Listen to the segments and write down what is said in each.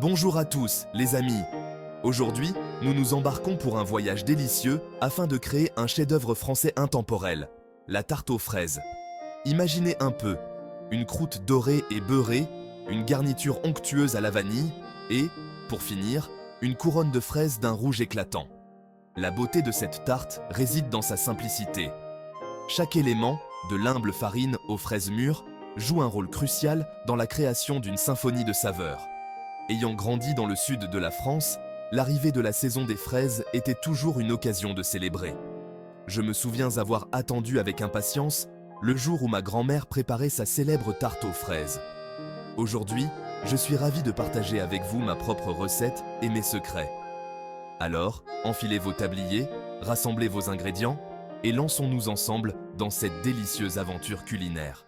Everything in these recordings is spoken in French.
Bonjour à tous, les amis. Aujourd'hui, nous nous embarquons pour un voyage délicieux afin de créer un chef-d'œuvre français intemporel, la tarte aux fraises. Imaginez un peu, une croûte dorée et beurrée, une garniture onctueuse à la vanille et, pour finir, une couronne de fraises d'un rouge éclatant. La beauté de cette tarte réside dans sa simplicité. Chaque élément, de l'humble farine aux fraises mûres, joue un rôle crucial dans la création d'une symphonie de saveurs. Ayant grandi dans le sud de la France, l'arrivée de la saison des fraises était toujours une occasion de célébrer. Je me souviens avoir attendu avec impatience le jour où ma grand-mère préparait sa célèbre tarte aux fraises. Aujourd'hui, je suis ravi de partager avec vous ma propre recette et mes secrets. Alors, enfilez vos tabliers, rassemblez vos ingrédients et lançons-nous ensemble dans cette délicieuse aventure culinaire.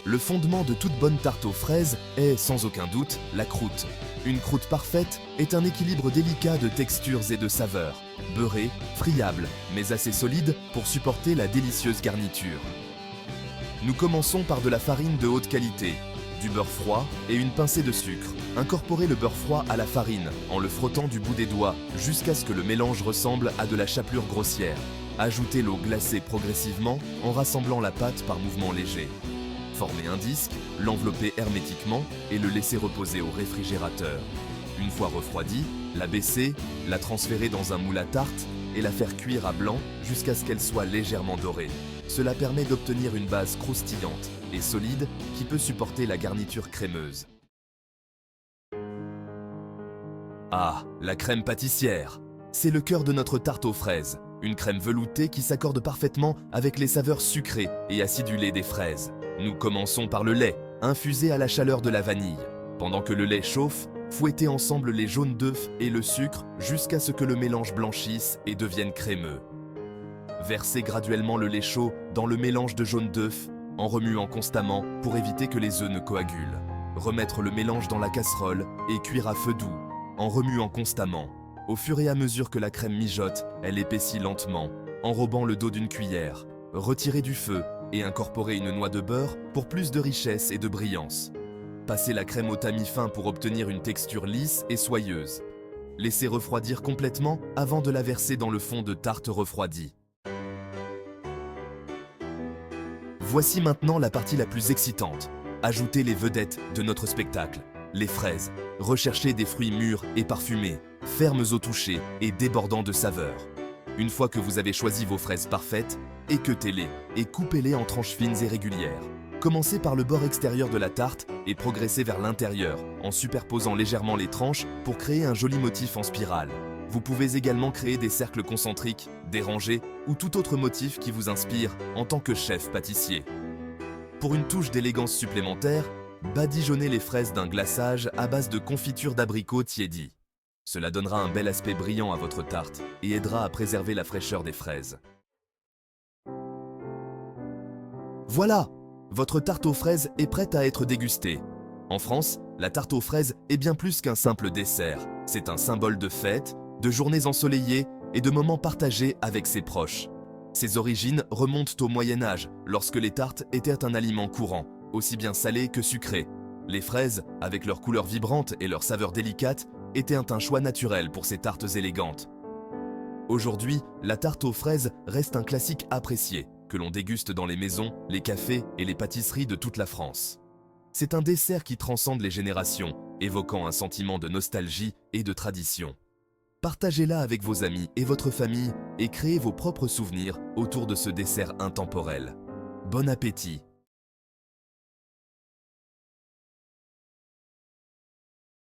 Le fondement de toute bonne tarte aux fraises est, sans aucun doute, la croûte. Une croûte parfaite est un équilibre délicat de textures et de saveurs, beurrée, friable, mais assez solide pour supporter la délicieuse garniture. Nous commençons par de la farine de haute qualité, du beurre froid et une pincée de sucre. Incorporez le beurre froid à la farine en le frottant du bout des doigts jusqu'à ce que le mélange ressemble à de la chapelure grossière. Ajoutez l'eau glacée progressivement en rassemblant la pâte par mouvements légers. Formez un disque, l'envelopper hermétiquement et le laisser reposer au réfrigérateur. Une fois refroidie, la baisser, la transférer dans un moule à tarte et la faire cuire à blanc jusqu'à ce qu'elle soit légèrement dorée. Cela permet d'obtenir une base croustillante et solide qui peut supporter la garniture crémeuse. Ah, la crème pâtissière! C'est le cœur de notre tarte aux fraises. Une crème veloutée qui s'accorde parfaitement avec les saveurs sucrées et acidulées des fraises. Nous commençons par le lait, infusé à la chaleur de la vanille. Pendant que le lait chauffe, fouettez ensemble les jaunes d'œufs et le sucre jusqu'à ce que le mélange blanchisse et devienne crémeux. Versez graduellement le lait chaud dans le mélange de jaune d'œufs en remuant constamment pour éviter que les œufs ne coagulent. Remettre le mélange dans la casserole et cuire à feu doux en remuant constamment. Au fur et à mesure que la crème mijote, elle épaissit lentement, enrobant le dos d'une cuillère. Retirez du feu et incorporez une noix de beurre pour plus de richesse et de brillance. Passez la crème au tamis fin pour obtenir une texture lisse et soyeuse. Laissez refroidir complètement avant de la verser dans le fond de tarte refroidi. Voici maintenant la partie la plus excitante. Ajoutez les vedettes de notre spectacle, les fraises. Recherchez des fruits mûrs et parfumés, fermes au toucher et débordants de saveurs. Une fois que vous avez choisi vos fraises parfaites, équeutez-les et coupez-les en tranches fines et régulières. Commencez par le bord extérieur de la tarte et progressez vers l'intérieur en superposant légèrement les tranches pour créer un joli motif en spirale. Vous pouvez également créer des cercles concentriques, des rangées ou tout autre motif qui vous inspire en tant que chef pâtissier. Pour une touche d'élégance supplémentaire, badigeonnez les fraises d'un glaçage à base de confiture d'abricot tiédi. Cela donnera un bel aspect brillant à votre tarte et aidera à préserver la fraîcheur des fraises. Voilà! Votre tarte aux fraises est prête à être dégustée. En France, la tarte aux fraises est bien plus qu'un simple dessert. C'est un symbole de fête, de journées ensoleillées et de moments partagés avec ses proches. Ses origines remontent au Moyen-Âge, lorsque les tartes étaient un aliment courant, aussi bien salé que sucré. Les fraises, avec leurs couleurs vibrantes et leurs saveurs délicates, étaient un choix naturel pour ces tartes élégantes. Aujourd'hui, la tarte aux fraises reste un classique apprécié, que l'on déguste dans les maisons, les cafés et les pâtisseries de toute la France. C'est un dessert qui transcende les générations, évoquant un sentiment de nostalgie et de tradition. Partagez-la avec vos amis et votre famille et créez vos propres souvenirs autour de ce dessert intemporel. Bon appétit!